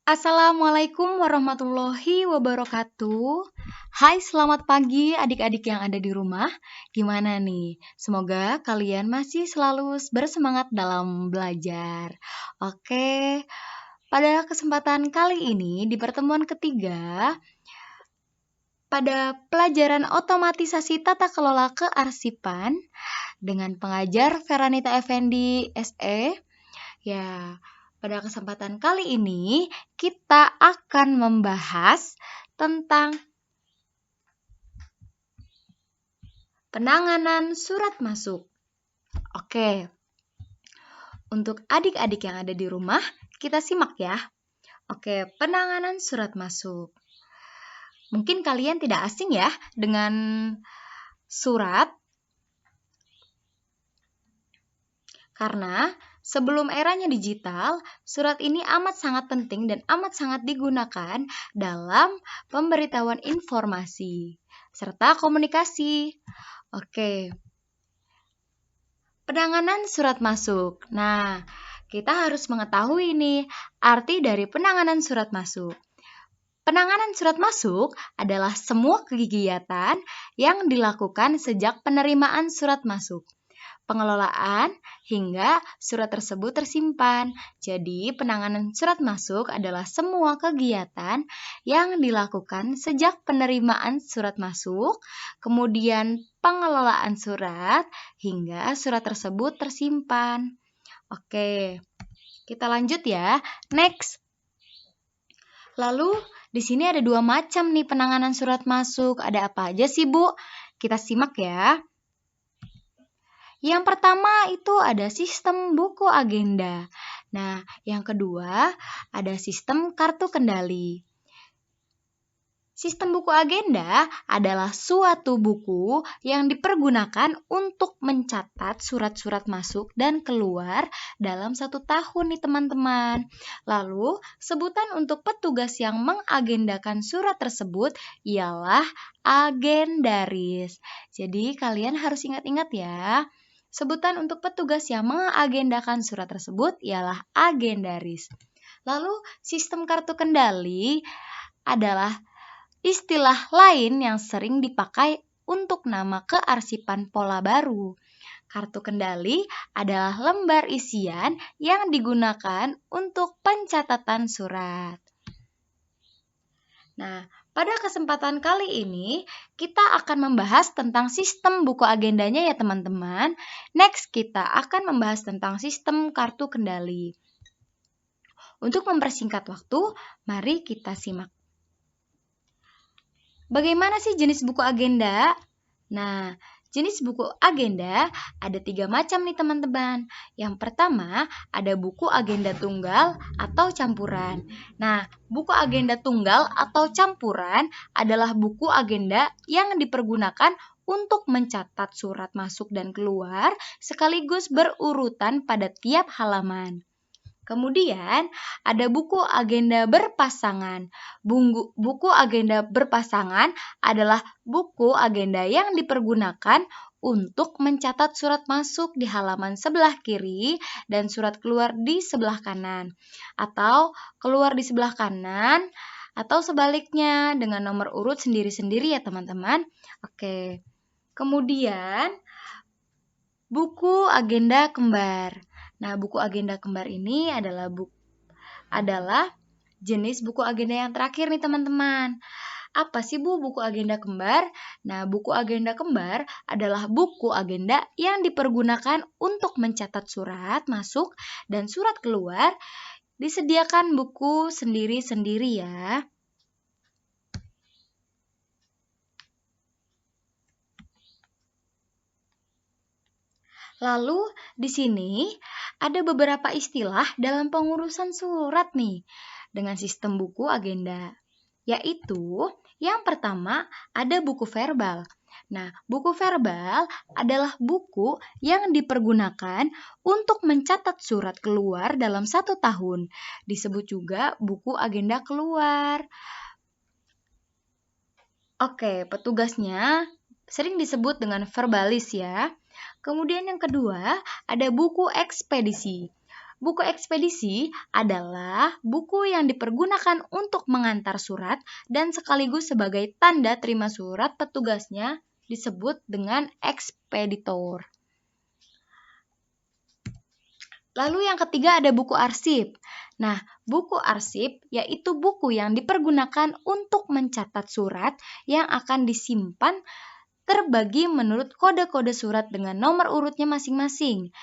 Assalamualaikum warahmatullahi wabarakatuh. Hai, selamat pagi adik-adik yang ada di rumah. Gimana nih? Semoga kalian masih selalu bersemangat dalam belajar. Oke, pada kesempatan kali ini di pertemuan ketiga, pada pelajaran otomatisasi tata kelola kearsipan dengan pengajar Feranita Effendi SE. Ya, pada kesempatan kali ini kita akan membahas tentang penanganan surat masuk. Oke, untuk adik-adik yang ada di rumah, kita simak ya. Oke, penanganan surat masuk. Mungkin kalian tidak asing ya dengan surat, karena sebelum eranya digital, surat ini amat sangat penting dan amat sangat digunakan dalam pemberitahuan informasi serta komunikasi. Oke. Penanganan surat masuk. Nah, kita harus mengetahui nih arti dari penanganan surat masuk. Penanganan surat masuk adalah semua kegiatan yang dilakukan sejak penerimaan surat masuk, pengelolaan, hingga surat tersebut tersimpan. Jadi, penanganan surat masuk adalah semua kegiatan yang dilakukan sejak penerimaan surat masuk, kemudian pengelolaan surat, hingga surat tersebut tersimpan. Oke, kita lanjut ya. Next. Lalu, di sini ada dua macam nih penanganan surat masuk. Ada apa aja sih, Bu? Kita simak ya. Yang pertama itu ada sistem buku agenda. Nah, yang kedua ada sistem kartu kendali. Sistem buku agenda adalah suatu buku yang dipergunakan untuk mencatat surat-surat masuk dan keluar dalam satu tahun nih teman-teman. Lalu, sebutan untuk petugas yang mengagendakan surat tersebut ialah agendaris. Jadi, kalian harus ingat-ingat ya. Sebutan untuk petugas yang mengagendakan surat tersebut ialah agendaris. Lalu, sistem kartu kendali adalah istilah lain yang sering dipakai untuk nama kearsipan pola baru. Kartu kendali adalah lembar isian yang digunakan untuk pencatatan surat. Nah, pada kesempatan kali ini kita akan membahas tentang sistem buku agendanya ya teman-teman. Next, kita akan membahas tentang sistem kartu kendali. Untuk mempersingkat waktu, mari kita simak. Bagaimana sih jenis buku agenda? Nah, jenis buku agenda ada 3 macam nih teman-teman. Yang pertama ada buku agenda tunggal atau campuran. Nah, buku agenda tunggal atau campuran adalah buku agenda yang dipergunakan untuk mencatat surat masuk dan keluar sekaligus berurutan pada tiap halaman. Kemudian ada buku agenda berpasangan. Buku agenda berpasangan adalah buku agenda yang dipergunakan untuk mencatat surat masuk di halaman sebelah kiri dan surat keluar di sebelah kanan. Atau keluar di sebelah kanan atau sebaliknya dengan nomor urut sendiri-sendiri ya teman-teman. Oke. Kemudian buku agenda kembar. Nah, buku agenda kembar ini adalah jenis buku agenda yang terakhir nih teman-teman. Apa sih Bu buku agenda kembar? Nah, buku agenda kembar adalah buku agenda yang dipergunakan untuk mencatat surat masuk dan surat keluar. Disediakan buku sendiri-sendiri ya. Lalu di sini ada beberapa istilah dalam pengurusan surat nih dengan sistem buku agenda. Yaitu yang pertama ada buku verbal. Nah, buku verbal adalah buku yang dipergunakan untuk mencatat surat keluar dalam 1 tahun. Disebut juga buku agenda keluar. Oke, petugasnya sering disebut dengan verbalis ya. Kemudian yang kedua, ada buku ekspedisi. buku ekspedisi adalah buku yang dipergunakan untuk mengantar surat dan sekaligus sebagai tanda terima surat petugasnya disebut dengan ekspeditor. Lalu yang ketiga ada buku arsip. Nah, buku arsip yaitu buku yang dipergunakan untuk mencatat surat yang akan disimpan terbagi menurut kode-kode surat dengan nomor urutnya masing-masing.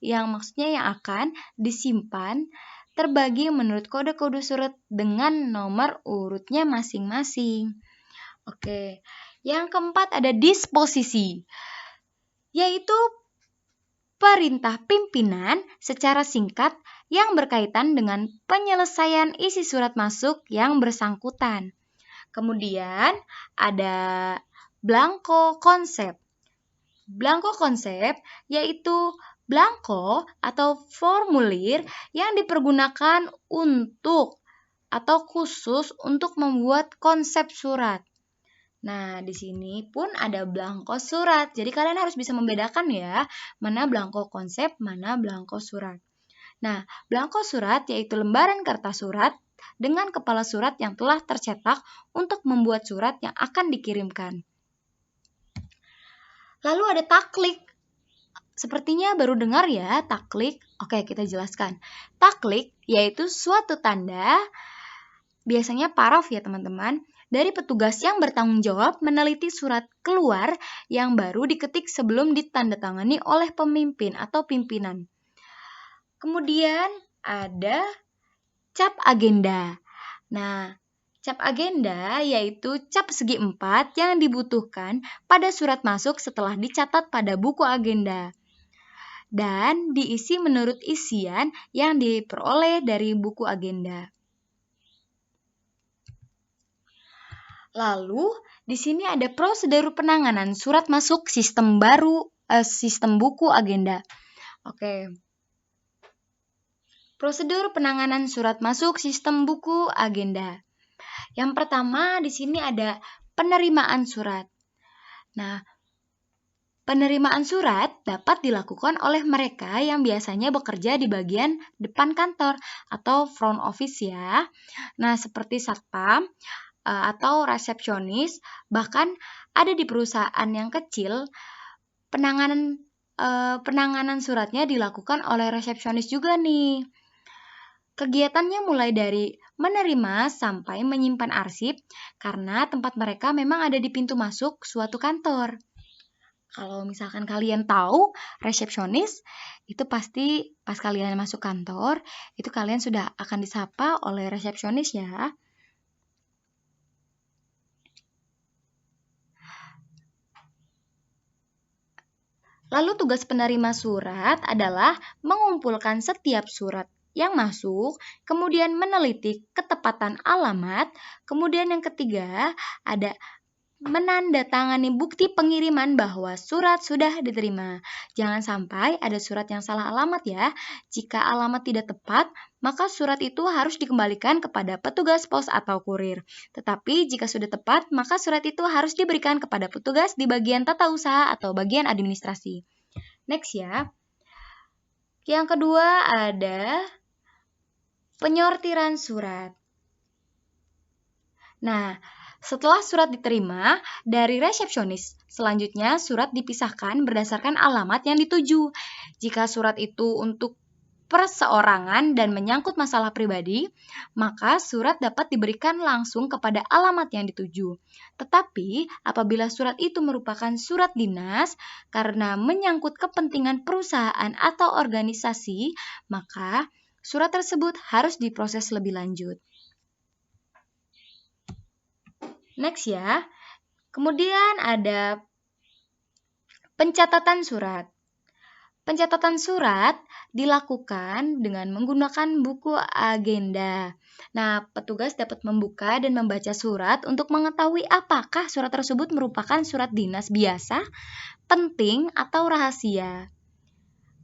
Maksudnya yang akan disimpan terbagi menurut kode-kode surat dengan nomor urutnya masing-masing. Oke, yang keempat ada disposisi, yaitu perintah pimpinan secara singkat yang berkaitan dengan penyelesaian isi surat masuk yang bersangkutan. Kemudian ada blanko konsep. Blanko konsep yaitu blanko atau formulir yang dipergunakan untuk atau khusus untuk membuat konsep surat. Nah, di sini pun ada blanko surat. Jadi kalian harus bisa membedakan ya, mana blanko konsep, mana blanko surat. Nah, blanko surat yaitu lembaran kertas surat dengan kepala surat yang telah tercetak untuk membuat surat yang akan dikirimkan. Lalu ada taklik. Sepertinya baru dengar ya taklik. Oke, kita jelaskan. Taklik yaitu suatu tanda, biasanya paraf ya teman-teman, dari petugas yang bertanggung jawab meneliti surat keluar yang baru diketik sebelum ditandatangani oleh pemimpin atau pimpinan. Kemudian ada cap agenda. Nah, cap agenda yaitu cap segi 4 yang dibutuhkan pada surat masuk setelah dicatat pada buku agenda dan diisi menurut isian yang diperoleh dari buku agenda. Lalu, di sini ada prosedur penanganan surat masuk sistem buku agenda. Oke. Prosedur penanganan surat masuk sistem buku agenda. Yang pertama di sini ada penerimaan surat. Nah, penerimaan surat dapat dilakukan oleh mereka yang biasanya bekerja di bagian depan kantor atau front office ya. Nah, seperti satpam atau resepsionis, bahkan ada di perusahaan yang kecil, penanganan suratnya dilakukan oleh resepsionis juga nih. Kegiatannya mulai dari menerima sampai menyimpan arsip, karena tempat mereka memang ada di pintu masuk suatu kantor. Kalau misalkan kalian tahu resepsionis, itu pasti pas kalian masuk kantor, itu kalian sudah akan disapa oleh resepsionis ya. Lalu tugas penerima surat adalah mengumpulkan setiap surat yang masuk, kemudian meneliti ketepatan alamat, kemudian yang ketiga ada menandatangani bukti pengiriman bahwa surat sudah diterima. Jangan sampai ada surat yang salah alamat ya. Jika alamat tidak tepat, maka surat itu harus dikembalikan kepada petugas pos atau kurir. Tetapi jika sudah tepat, maka surat itu harus diberikan kepada petugas di bagian tata usaha atau bagian administrasi. Next ya. Yang kedua ada penyortiran surat. Nah, setelah surat diterima dari resepsionis, selanjutnya surat dipisahkan berdasarkan alamat yang dituju. Jika surat itu untuk perseorangan dan menyangkut masalah pribadi, maka surat dapat diberikan langsung kepada alamat yang dituju. Tetapi, apabila surat itu merupakan surat dinas karena menyangkut kepentingan perusahaan atau organisasi, maka surat tersebut harus diproses lebih lanjut. Next ya. Kemudian ada pencatatan surat. Pencatatan surat dilakukan dengan menggunakan buku agenda. Nah, petugas dapat membuka dan membaca surat untuk mengetahui apakah surat tersebut merupakan surat dinas biasa, penting, atau rahasia.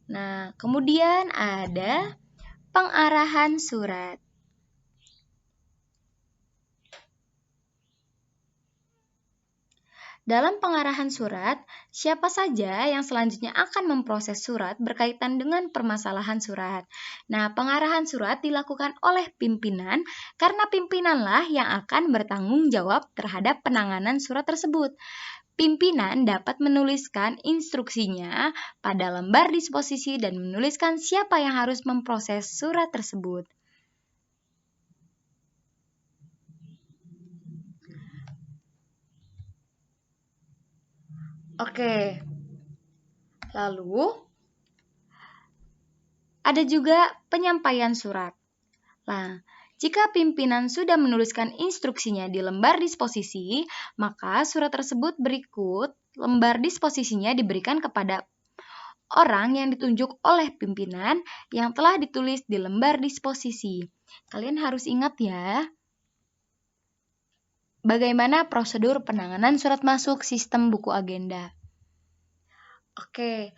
Nah, kemudian ada pengarahan surat. Dalam pengarahan surat, siapa saja yang selanjutnya akan memproses surat berkaitan dengan permasalahan surat. Nah, pengarahan surat dilakukan oleh pimpinan karena pimpinanlah yang akan bertanggung jawab terhadap penanganan surat tersebut. Pimpinan dapat menuliskan instruksinya pada lembar disposisi dan menuliskan siapa yang harus memproses surat tersebut. Oke, lalu ada juga penyampaian surat. Nah, jika pimpinan sudah menuliskan instruksinya di lembar disposisi, maka surat tersebut berikut lembar disposisinya diberikan kepada orang yang ditunjuk oleh pimpinan yang telah ditulis di lembar disposisi. Kalian harus ingat ya, bagaimana prosedur penanganan surat masuk sistem buku agenda. Oke,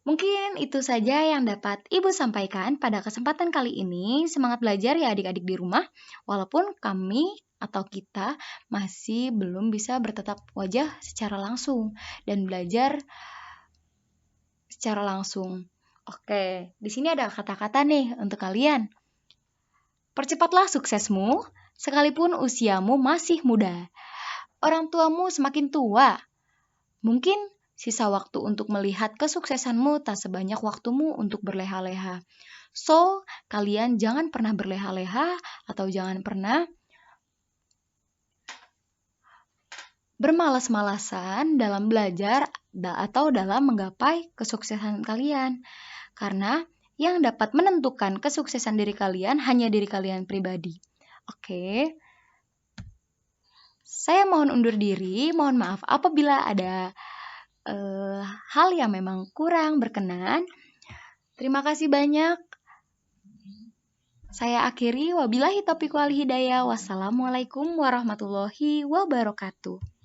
mungkin itu saja yang dapat Ibu sampaikan pada kesempatan kali ini. Semangat belajar ya adik-adik di rumah, walaupun kami atau kita masih belum bisa bertatap wajah secara langsung dan belajar secara langsung. Oke, di sini ada kata-kata nih untuk kalian. Percepatlah suksesmu, sekalipun usiamu masih muda. Orang tuamu semakin tua. Mungkin sisa waktu untuk melihat kesuksesanmu tak sebanyak waktumu untuk berleha-leha. So, kalian jangan pernah berleha-leha atau jangan pernah bermalas-malasan dalam belajar atau dalam menggapai kesuksesan kalian. Karena yang dapat menentukan kesuksesan diri kalian hanya diri kalian pribadi. Oke. Saya mohon undur diri, mohon maaf apabila ada hal yang memang kurang berkenan. Terima kasih banyak. Saya akhiri, wabillahi taufiq wal hidayah. Wassalamualaikum warahmatullahi wabarakatuh.